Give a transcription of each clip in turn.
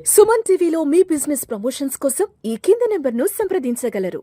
సుమన్ టీవీలో మీ business promotions కోసం ఈ కింది నెంబర్ను సంప్రదించగలరు.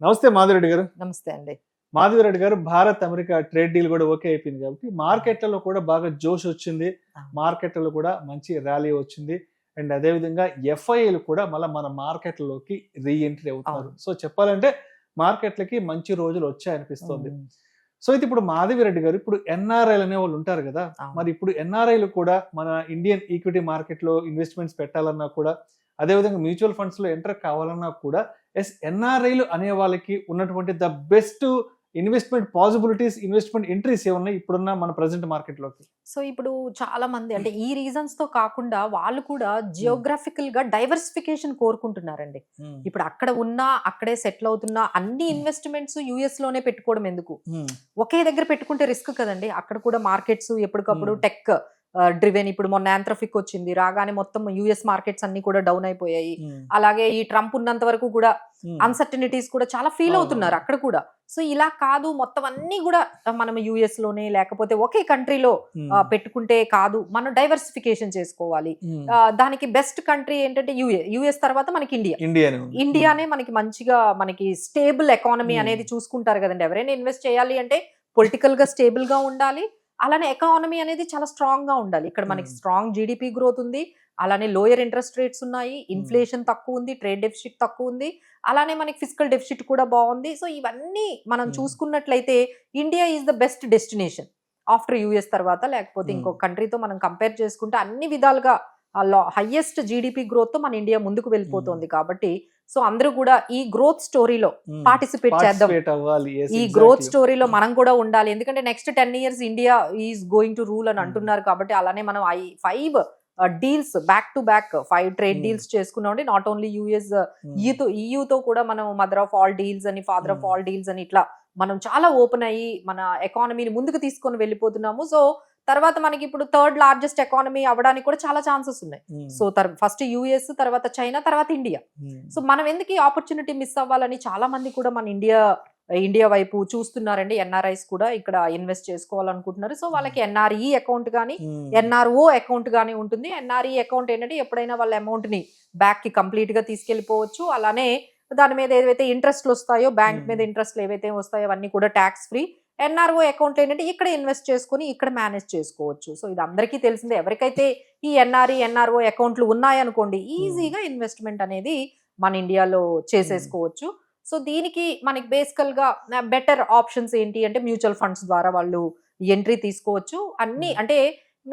నమస్తే మాధురెడ్డి గారు. నమస్తే అండి. మాధురెడ్డి గారు, భారత్ అమెరికా ట్రేడ్ డీల్ కూడా ఓకే అయిపోయింది కాబట్టి మార్కెట్లలో కూడా బాగా జోష్ వచ్చింది. మార్కెట్లలో కూడా మంచి ర్యాలీ వచ్చింది. అండ్ అదేవిధంగా ఎఫ్ఐఏలు కూడా మళ్ళీ మన మార్కెట్లలోకి రీఎంట్రీ అవుతున్నారు. సో చెప్పాలంటే మార్కెట్లకి మంచి రోజులు వచ్చాయనిపిస్తుంది. సో ఇది ఇప్పుడు మాధవిరెడ్డి గారు, ఇప్పుడు ఎన్ఆర్ఐలు అనే వాళ్ళు ఉంటారు కదా, మరి ఇప్పుడు ఎన్ఆర్ఐలు కూడా మన ఇండియన్ ఈక్విటీ మార్కెట్ లో ఇన్వెస్ట్మెంట్స్ పెట్టాలన్నా కూడా, అదేవిధంగా మ్యూచువల్ ఫండ్స్ లో ఎంటర్ కావాలన్నా కూడా ఎన్ఆర్ఐలు అనే వాళ్ళకి ఉన్నటువంటి the best investment possibilities, investment entries ఏమున్నాయి ఇప్పుడున్న మన ప్రజెంట్ మార్కెట్ లోకి? సో ఇప్పుడు చాలా మంది అంటే ఈ రీజన్స్ తో కాకుండా వాళ్ళు కూడా జియోగ్రఫికల్ గా డైవర్సిఫికేషన్ కోరుకుంటున్నారండి. ఇప్పుడు అక్కడ ఉన్నా అక్కడే సెటిల్ అవుతున్నా అన్ని ఇన్వెస్ట్మెంట్స్ యుఎస్ లోనే పెట్టుకోవడం ఎందుకు? ఒకే దగ్గర పెట్టుకుంటే రిస్క్ కదండి. అక్కడ కూడా మార్కెట్స్ ఎప్పటికప్పుడు టెక్ డ్రివెన్, ఇప్పుడు మొన్న యాంథ్రఫిక్ వచ్చింది, రాగానే మొత్తం యుఎస్ మార్కెట్స్ అన్ని కూడా డౌన్ అయిపోయాయి. అలాగే ఈ ట్రంప్ ఉన్నంత వరకు కూడా అన్సర్టనిటీస్ కూడా చాలా ఫీల్ అవుతున్నారు అక్కడ కూడా. సో ఇలా కాదు, మొత్తం అన్ని కూడా మనం యుఎస్ లోనే లేకపోతే ఒకే కంట్రీలో పెట్టుకుంటే కాదు, మనం డైవర్సిఫికేషన్ చేసుకోవాలి. దానికి బెస్ట్ కంట్రీ ఏంటంటే యుఎస్ తర్వాత మనకి ఇండియానే మనకి మంచిగా మనకి స్టేబుల్ ఎకానమీ అనేది చూసుకుంటారు కదండి. ఎవరైనా ఇన్వెస్ట్ చేయాలి అంటే పొలిటికల్ గా స్టేబుల్ గా ఉండాలి, అలానే ఎకానమీ అనేది చాలా స్ట్రాంగ్ గా ఉండాలి. ఇక్కడ మనకి స్ట్రాంగ్ జీడిపి గ్రోత్ ఉంది, అలానే లోయర్ ఇంట్రెస్ట్ రేట్స్ ఉన్నాయి, ఇన్ఫ్లేషన్ తక్కువ ఉంది, ట్రేడ్ డెఫిసిట్ తక్కువ ఉంది, అలానే మనకి ఫిజికల్ డెఫిసిట్ కూడా బాగుంది. సో ఇవన్నీ మనం చూసుకున్నట్లయితే India is the best destination after US తర్వాత. లేకపోతే ఇంకొక కంట్రీతో మనం కంపేర్ చేసుకుంటే అన్ని విధాలుగా హైయెస్ట్ జీడిపి గ్రోత్ తో మన ఇండియా ముందుకు వెళ్ళిపోతుంది. కాబట్టి సో అందరూ కూడా ఈ గ్రోత్ స్టోరీలో పార్టిసిపేట్ చేద్దాం, ఈ గ్రోత్ స్టోరీలో మనం కూడా ఉండాలి. ఎందుకంటే next 10 years India is going to rule అని అంటున్నారు. కాబట్టి అలానే మనం 5 deals back to back 5 trade deals చేసుకున్నాం. నాట్ ఓన్లీ యుఎస్, ఈయూతో కూడా మనం మదర్ ఆఫ్ ఆల్ డీల్స్ అని, ఫాదర్ ఆఫ్ ఆల్ డీల్స్ అని, ఇట్లా మనం చాలా ఓపెన్ అయ్యి మన ఎకానమీని ముందుకు తీసుకొని వెళ్ళిపోతున్నాము. సో తర్వాత మనకి ఇప్పుడు 3rd లార్జెస్ట్ ఎకానమీ అవ్వడానికి కూడా చాలా ఛాన్సెస్ ఉన్నాయి. సో ఫస్ట్ యుఎస్, తర్వాత చైనా, తర్వాత ఇండియా. సో మనం ఎందుకు ఈ ఆపర్చునిటీ మిస్ అవ్వాలని చాలా మంది కూడా మన ఇండియా వైపు చూస్తున్నారండి. ఎన్ఆర్ఐస్ కూడా ఇక్కడ ఇన్వెస్ట్ చేసుకోవాలనుకుంటున్నారు. సో వాళ్ళకి ఎన్ఆర్ఈ అకౌంట్ కానీ ఎన్ఆర్ఓ అకౌంట్ కానీ ఉంటుంది. ఎన్ఆర్ఈ అకౌంట్ ఏంటంటే ఎప్పుడైనా వాళ్ళ అమౌంట్ ని బ్యాక్ కి కంప్లీట్ గా తీసుకెళ్లిపోవచ్చు. అలానే దాని మీద ఏదైతే ఇంట్రెస్ట్లు వస్తాయో, బ్యాంక్ మీద ఇంట్రెస్ట్లు ఏవైతే వస్తాయో అవన్నీ కూడా ట్యాక్స్ ఫ్రీ. ఎన్ఆర్ఓ అకౌంట్ ఏంటంటే ఇక్కడ ఇన్వెస్ట్ చేసుకుని ఇక్కడ మేనేజ్ చేసుకోవచ్చు. సో ఇది అందరికీ తెలిసిందే. ఎవరికైతే ఈ ఎన్ఆర్ఓ అకౌంట్లు ఉన్నాయనుకోండి, ఈజీగా ఇన్వెస్ట్మెంట్ అనేది మన ఇండియాలో చేసేసుకోవచ్చు. సో దీనికి మనకి బేసికల్ గా బెటర్ ఆప్షన్స్ ఏంటి అంటే మ్యూచువల్ ఫండ్స్ ద్వారా వాళ్ళు ఎంట్రీ తీసుకోవచ్చు. అన్ని అంటే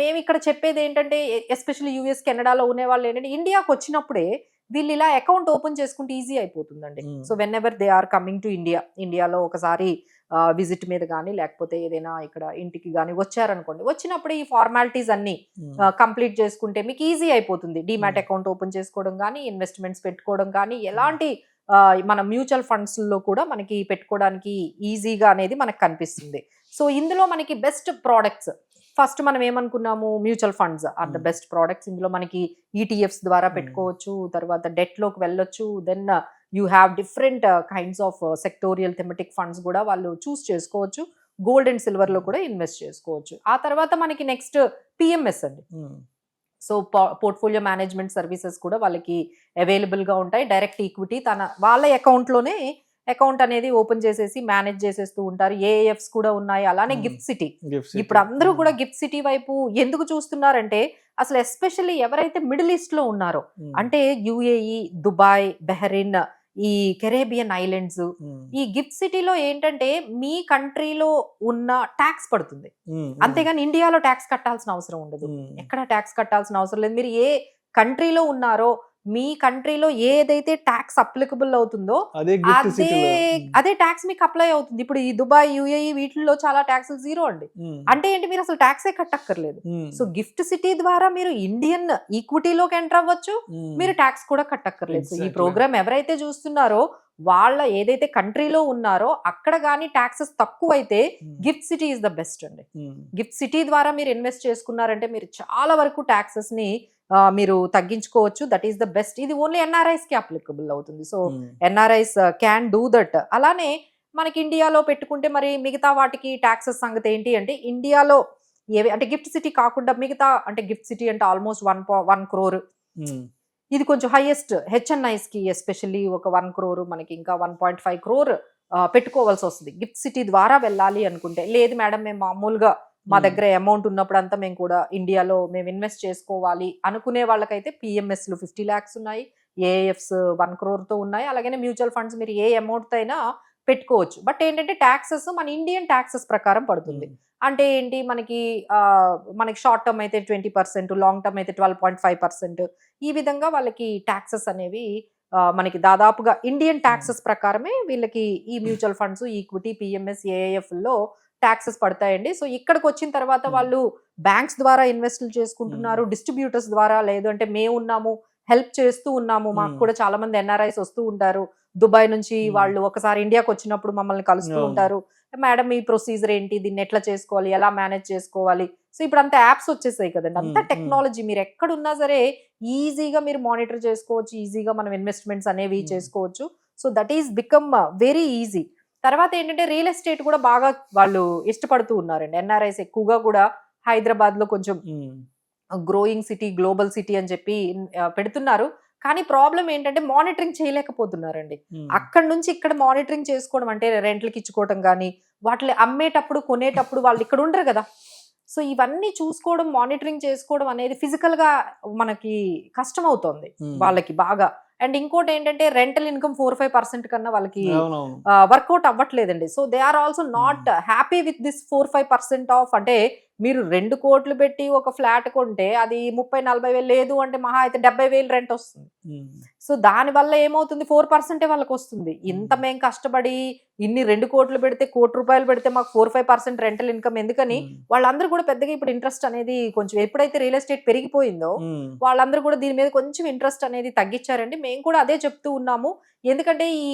మేము ఇక్కడ చెప్పేది ఏంటంటే ఎస్పెషల్లీ యుఎస్, కెనడాలో ఉండే వాళ్ళు ఏంటంటే ఇండియాకి వచ్చినప్పుడే వీళ్ళు ఇలా అకౌంట్ ఓపెన్ చేసుకుంటే ఈజీ అయిపోతుందండి. So whenever they are coming to ఇండియాలో ఒకసారి విజిట్ మీద కానీ లేకపోతే ఏదైనా ఇక్కడ ఇంటికి కానీ వచ్చారనుకోండి, వచ్చినప్పుడు ఈ ఫార్మాలిటీస్ అన్ని కంప్లీట్ చేసుకుంటే మీకు ఈజీ అయిపోతుంది. డిమాట్ అకౌంట్ ఓపెన్ చేసుకోవడం కానీ, ఇన్వెస్ట్మెంట్స్ పెట్టుకోవడం కానీ, ఎలాంటి మన మ్యూచువల్ ఫండ్స్ లో కూడా మనకి పెట్టుకోవడానికి ఈజీగా అనేది మనకు కనిపిస్తుంది. సో ఇందులో మనకి బెస్ట్ ప్రోడక్ట్స్, ఫస్ట్ మనం ఏమనుకున్నాము, mutual funds are the best products. ఇందులో మనకి ఈటీఎఫ్స్ ద్వారా పెట్టుకోవచ్చు, తర్వాత డెట్ లోకి వెళ్ళొచ్చు. Then you have different kinds of sectoral thematic funds కూడా వాళ్ళు చూస్ చేసుకోవచ్చు. గోల్డ్ అండ్ సిల్వర్ లో కూడా ఇన్వెస్ట్ చేసుకోవచ్చు. ఆ తర్వాత మనకి నెక్స్ట్ పిఎంఎస్ అండి. సో పోర్ట్ఫోలియో మేనేజ్మెంట్ సర్వీసెస్ కూడా వాళ్ళకి అవైలబుల్ గా ఉంటాయి. డైరెక్ట్ ఈక్విటీ వాళ్ళ అకౌంట్ లోనే అకౌంట్ అనేది ఓపెన్ చేసేసి మేనేజ్ చేసేస్తూ ఉంటారు. ఏఎఫ్స్ కూడా ఉన్నాయి. అలానే గిఫ్ట్ సిటీ. ఇప్పుడు అందరూ కూడా గిఫ్ట్ సిటీ వైపు ఎందుకు చూస్తున్నారంటే, అసలు ఎస్పెషల్లీ ఎవరైతే మిడిల్ ఈస్ట్ లో ఉన్నారో, అంటే యుఏఈ, దుబాయ్, బెహ్రెయిన్, ఈ కెరేబియన్ ఐలాండ్స్, ఈ గిఫ్ట్ సిటీలో ఏంటంటే మీ కంట్రీలో ఉన్న ట్యాక్స్ పడుతుంది, అంతేగాని ఇండియాలో ట్యాక్స్ కట్టాల్సిన అవసరం ఉండదు. ఎక్కడ ట్యాక్స్ కట్టాల్సిన అవసరం లేదు. మీరు ఏ కంట్రీలో ఉన్నారో మీ కంట్రీలో ఏదైతే ట్యాక్స్ అప్లికబుల్ అవుతుందో అదే ట్యాక్స్ మీకు అప్లై అవుతుంది. ఇప్పుడు ఈ దుబాయ్, యుఏఈ వీటిల్లో చాలా ట్యాక్స్ జీరో అండి. అంటే ఏంటి, మీరు అసలు ట్యాక్సే కట్టక్కర్లేదు. సో గిఫ్ట్ సిటీ ద్వారా మీరు ఇండియన్ ఈక్విటీలోకి ఎంటర్ అవ్వచ్చు, మీరు ట్యాక్స్ కూడా కట్టక్కర్లేదు. సో ఈ ప్రోగ్రామ్ ఎవరైతే చూస్తున్నారో వాళ్ళ ఏదైతే కంట్రీలో ఉన్నారో అక్కడ కానీ ట్యాక్సెస్ తక్కువైతే gift city is the best అండి. గిఫ్ట్ సిటీ ద్వారా మీరు ఇన్వెస్ట్ చేసుకున్నారంటే మీరు చాలా వరకు ట్యాక్సెస్ ని మీరు తగ్గించుకోవచ్చు. That is the best. ఇది ఓన్లీ ఎన్ఆర్ఐస్ కి అప్లికబుల్ అవుతుంది. So NRIs can do that. అలానే మనకి ఇండియాలో పెట్టుకుంటే మరి మిగతా వాటికి ట్యాక్సెస్ సంగతి ఏంటి అంటే, ఇండియాలో ఏవి అంటే గిఫ్ట్ సిటీ కాకుండా మిగతా అంటే గిఫ్ట్ సిటీ అంటే ఆల్మోస్ట్ 1 crore. ఇది కొంచెం హైయెస్ట్ హెచ్ఎన్ఐస్ కి ఎస్పెషల్లీ ఒక 1 crore, మనకి ఇంకా 1.5 crore పెట్టుకోవాల్సి వస్తుంది గిఫ్ట్ సిటీ ద్వారా వెళ్ళాలి అనుకుంటే. లేదు మేడం మేము మామూలుగా మా దగ్గర అమౌంట్ ఉన్నప్పుడు అంతా మేము కూడా ఇండియాలో మేము ఇన్వెస్ట్ చేసుకోవాలి అనుకునే వాళ్ళకైతే పిఎంఎస్లు 50 lakhs ఉన్నాయి, ఏఎఫ్స్ 1 crore తో ఉన్నాయి. అలాగే మ్యూచువల్ ఫండ్స్ మీరు ఏ అమౌంట్ అయినా పెట్టుకోవచ్చు. బట్ ఏంటంటే ట్యాక్సెస్ మన ఇండియన్ ట్యాక్సెస్ ప్రకారం పడుతుంది. అంటే ఏంటి, మనకి షార్ట్ టర్మ్ అయితే 20%, లాంగ్ టర్మ్ అయితే 12.5%. ఈ విధంగా వాళ్ళకి ట్యాక్సెస్ అనేవి మనకి దాదాపుగా ఇండియన్ ట్యాక్సెస్ ప్రకారమే వీళ్ళకి ఈ mutual funds, equity, PMS, AIF లో ట్యాక్సెస్ పడతాయండి. సో ఇక్కడికి వచ్చిన తర్వాత వాళ్ళు బ్యాంక్స్ ద్వారా ఇన్వెస్ట్లు చేసుకుంటున్నారు, డిస్ట్రిబ్యూటర్స్ ద్వారా, లేదు అంటే మేము ఉన్నాము హెల్ప్ చేస్తూ ఉన్నాము. మాకు కూడా చాలా మంది ఎన్ఆర్ఐస్ వస్తూ ఉంటారు దుబాయ్ నుంచి. వాళ్ళు ఒకసారి ఇండియాకి వచ్చినప్పుడు మమ్మల్ని కలుస్తూ ఉంటారు. మేడం ఈ ప్రొసీజర్ ఏంటి, దీన్ని ఎట్లా చేసుకోవాలి, ఎలా మేనేజ్ చేసుకోవాలి. సో ఇప్పుడు అంతా యాప్స్ వచ్చేసాయి కదండి, అంతా టెక్నాలజీ. మీరు ఎక్కడున్నా సరే ఈజీగా మీరు మానిటర్ చేసుకోవచ్చు, ఈజీగా మనం ఇన్వెస్ట్మెంట్స్ అనేవి చేసుకోవచ్చు. So that is become very easy. తర్వాత ఏంటంటే రియల్ ఎస్టేట్ కూడా బాగా వాళ్ళు ఇష్టపడుతూ ఉన్నారండి. ఎన్ఆర్ఐస్ ఎక్కువగా కూడా హైదరాబాద్ లో కొంచెం గ్రోయింగ్ సిటీ, గ్లోబల్ సిటీ అని చెప్పి పెడుతున్నారు. కానీ ప్రాబ్లం ఏంటంటే మానిటరింగ్ చేయలేకపోతున్నారండి. అక్కడ నుంచి ఇక్కడ మానిటరింగ్ చేసుకోవడం అంటే రెంట్లకి ఇచ్చుకోవడం కానీ, వాటిని అమ్మేటప్పుడు కొనేటప్పుడు వాళ్ళు ఇక్కడ ఉండరు కదా. సో ఇవన్నీ చూసుకోవడం, మానిటరింగ్ చేసుకోవడం అనేది ఫిజికల్ గా మనకి కష్టం అవుతుంది వాళ్ళకి బాగా. అండ్ ఇంకోటి ఏంటంటే రెంటల్ ఇన్కమ్ 4-5% కన్నా వాళ్ళకి వర్కౌట్ అవ్వట్లేదండి. So they are also not happy with this 4-5% of. అంటే మీరు 2 కోట్లు పెట్టి ఒక ఫ్లాట్ కొంటే అది 30-40 వేలు, లేదు అంటే మహా అయితే 70 వేలు రెంట్ వస్తుంది. సో దాని వల్ల ఏమవుతుంది, 4% వాళ్ళకి వస్తుంది. ఇంత మేము కష్టపడి ఇన్ని 2 కోట్లు పెడితే, 1 కోటి రూపాయలు పెడితే మాకు 4-5% రెంటల్ ఇన్కమ్ ఎందుకని వాళ్ళందరూ కూడా పెద్దగా ఇప్పుడు ఇంట్రెస్ట్ అనేది కొంచెం, ఎప్పుడైతే రియల్ ఎస్టేట్ పెరిగిపోయిందో వాళ్ళందరూ కూడా దీని మీద కొంచెం ఇంట్రెస్ట్ అనేది తగ్గించారండి. మేము కూడా అదే చెప్తూ ఉన్నాము. ఎందుకంటే ఈ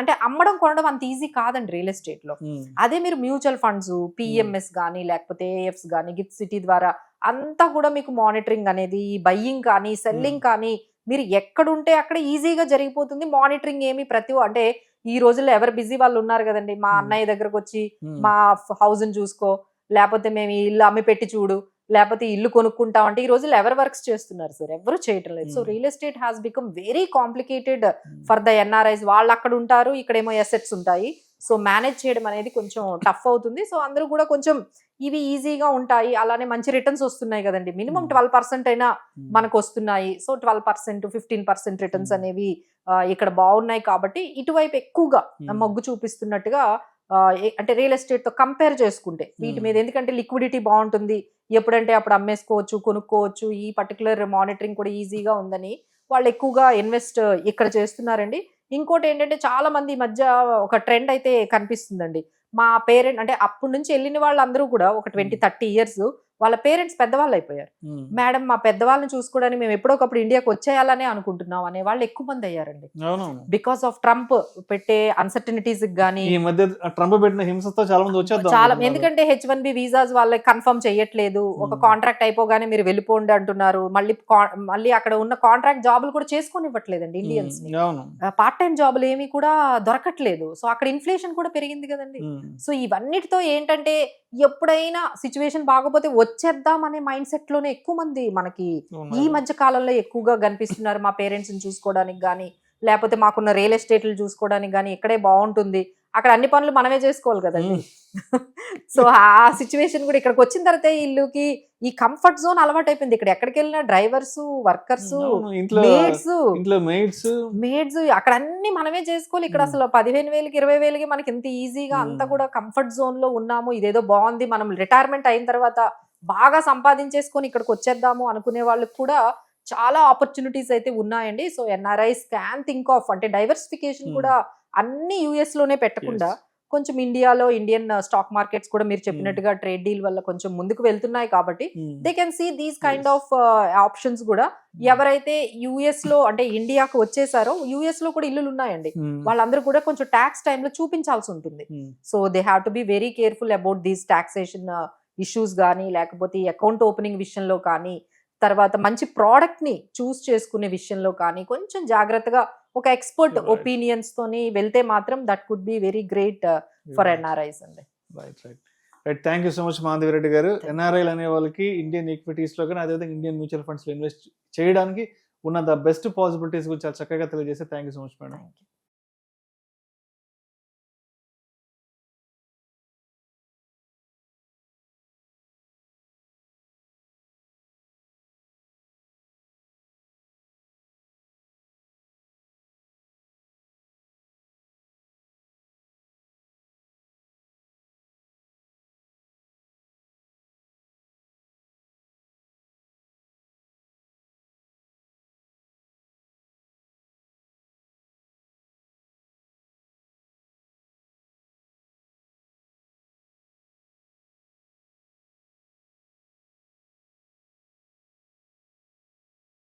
అంటే అమ్మడం కొనడం అంత ఈజీ కాదండి రియల్ ఎస్టేట్ లో. అదే మీరు మ్యూచువల్ ఫండ్స్, పిఎంఎస్ కానీ లేకపోతే ఏఎఫ్స్ కానీ గిఫ్ట్ సిటీ ద్వారా అంతా కూడా మీకు మానిటరింగ్ అనేది, బయ్యింగ్ కానీ సెల్లింగ్ కానీ మీరు ఎక్కడుంటే అక్కడ ఈజీగా జరిగిపోతుంది. మానిటరింగ్ ఏమి అంటే ఈ రోజుల్లో ఎవరు బిజీ వాళ్ళు ఉన్నారు కదండి. మా అన్నయ్య దగ్గరకు వచ్చి మా హౌస్ ని చూసుకో, లేకపోతే మేము ఈ ఇల్లు అమ్మి పెట్టి చూడు, లేకపోతే ఇల్లు కొనుక్కుంటాం అంటే ఈ రోజుల్లో ఎవరు వర్క్స్ చేస్తున్నారు సార్, ఎవరు చేయటం లేదు. So real estate has become very complicated for the NRIs. వాళ్ళు అక్కడ ఉంటారు, ఇక్కడేమో ఎసెట్స్ ఉంటాయి. సో మేనేజ్ చేయడం అనేది కొంచెం టఫ్ అవుతుంది. సో అందరూ కూడా కొంచెం ఇవి ఈజీగా ఉంటాయి, అలానే మంచి రిటర్న్స్ వస్తున్నాయి కదండి. మినిమం 12% అయినా మనకు వస్తున్నాయి. సో 12%, 15% రిటర్న్స్ అనేవి ఇక్కడ బాగున్నాయి. కాబట్టి ఇటువైపు ఎక్కువగా మొగ్గు చూపిస్తున్నట్టుగా అంటే రియల్ ఎస్టేట్ తో కంపేర్ చేసుకుంటే వీటి మీద. ఎందుకంటే లిక్విడిటీ బాగుంటుంది, ఎప్పుడంటే అప్పుడు అమ్మేసుకోవచ్చు, కొనుక్కోవచ్చు, ఈ పర్టికులర్ మానిటరింగ్ కూడా ఈజీగా ఉందని వాళ్ళు ఎక్కువగా ఇన్వెస్ట్ ఇక్కడ చేస్తున్నారండి. ఇంకోటి ఏంటంటే చాలా మంది ఈ మధ్య ఒక ట్రెండ్ అయితే కనిపిస్తుందండి. మా పేరెంట్ అంటే అప్పటి నుంచి వెళ్ళిన వాళ్ళందరూ కూడా ఒక 20-30 years వాళ్ళ పేరెంట్స్ పెద్దవాళ్ళు అయిపోయారు. మేడం మా పెద్దవాళ్ళని చూసుకోవడానికి మేము ఎప్పుడోకప్పుడు ఇండియాకి వచ్చేయాలనే అనుకుంటున్నాం అనే వాళ్ళు ఎక్కువ మంది అయ్యారండి. బికాస్ ఆఫ్ ట్రంప్ పెట్టే అన్సర్టనిటీస్ గానీ, ఈ మధ్య ట్రంప్ పెట్టిన హింసతో చాలా మంది వచ్చేద్దాం చాలా. ఎందుకంటే H1B వీసాస్ వాళ్ళకి కన్ఫర్మ్ చేయట్లేదు. ఒక కాంట్రాక్ట్ అయిపోగానే మీరు వెళ్ళిపోండి అంటున్నారు. మళ్ళీ అక్కడ ఉన్న కాంట్రాక్ట్ జాబులు కూడా చేసుకొని ఇవ్వట్లేదండి ఇండియన్స్ ని. పార్ట్ టైం జాబులు ఏమి కూడా దొరకట్లేదు. సో అక్కడ ఇన్ఫ్లేషన్ కూడా పెరిగింది కదండి. సో ఇవన్నిటితో ఏంటంటే ఎప్పుడైనా సిచ్యువేషన్ బాగోపోతే వచ్చేద్దాం అనే మైండ్ సెట్ లోనే ఎక్కువ మంది మనకి ఈ మధ్య కాలంలో ఎక్కువగా కనిపిస్తున్నారు. మా పేరెంట్స్ ని చూసుకోవడానికి గానీ, లేకపోతే మాకున్న రియల్ ఎస్టేట్లు చూసుకోవడానికి గానీ, ఇక్కడే బాగుంటుంది, అక్కడ అన్ని పనులు మనమే చేసుకోవాలి కదండి. సో ఆ సిచ్యువేషన్ కూడా ఇక్కడికి వచ్చిన తర్వాత ఇల్లుకి ఈ కంఫర్ట్ జోన్ అలవాటు అయిపోయింది. ఇక్కడ ఎక్కడికి వెళ్ళినా డ్రైవర్స్, వర్కర్స్, మేడ్స్ అక్కడ అన్ని మనమే చేసుకోవాలి. ఇక్కడ అసలు 15,000కి 20,000కి మనకి ఎంత ఈజీగా అంతా కూడా కంఫర్ట్ జోన్ లో ఉన్నాము. ఇదేదో బాగుంది, మనం రిటైర్మెంట్ అయిన తర్వాత బాగా సంపాదించేసుకొని ఇక్కడికి వచ్చేద్దాము అనుకునే వాళ్ళకి కూడా చాలా ఆపర్చునిటీస్ అయితే ఉన్నాయండి. So NRIs can think of అంటే డైవర్సిఫికేషన్ కూడా అన్ని యుఎస్ లోనే పెట్టకుండా కొంచెం ఇండియాలో ఇండియన్ స్టాక్ మార్కెట్స్ కూడా మీరు చెప్పినట్టుగా ట్రేడ్ డీల్ వల్ల కొంచెం ముందుకు వెళ్తున్నాయి. కాబట్టి they can see these kind of options కూడా. ఎవరైతే యుఎస్ లో అంటే ఇండియాకు వచ్చేసారో యుఎస్ లో కూడా ఇల్లులు ఉన్నాయండి, వాళ్ళందరూ కూడా కొంచెం ట్యాక్స్ టైంలో చూపించాల్సి ఉంటుంది. So they have to be very careful about these taxation issues కానీ, లేకపోతే అకౌంట్ ఓపెనింగ్ విషయంలో కానీ, తర్వాత మంచి ప్రోడక్ట్ ని చూస్ చేసుకునే విషయంలో కానీ కొంచెం జాగ్రత్తగా ఒక ఎక్స్పర్ట్ Right. ఒపీనియన్స్ తోని వెళ్తే మాత్రం that could be very great for NRIs అండి. Right thank you so much Madhavi Reddy గారు. ఎన్ఆర్ఐలు అనే వాళ్ళకి ఇండియన్ ఈక్విటీస్ లో కానీ అదేవిధంగా ఇండియన్ మ్యూచువల్ ఫండ్స్ లో ఇన్వెస్ట్ చేయడానికి ఉన్న ద బెస్ట్ పాసిబిలిటీస్ గురించి చాలా చక్కగా తెలియజేస్తే thank you so much madam. Thank you.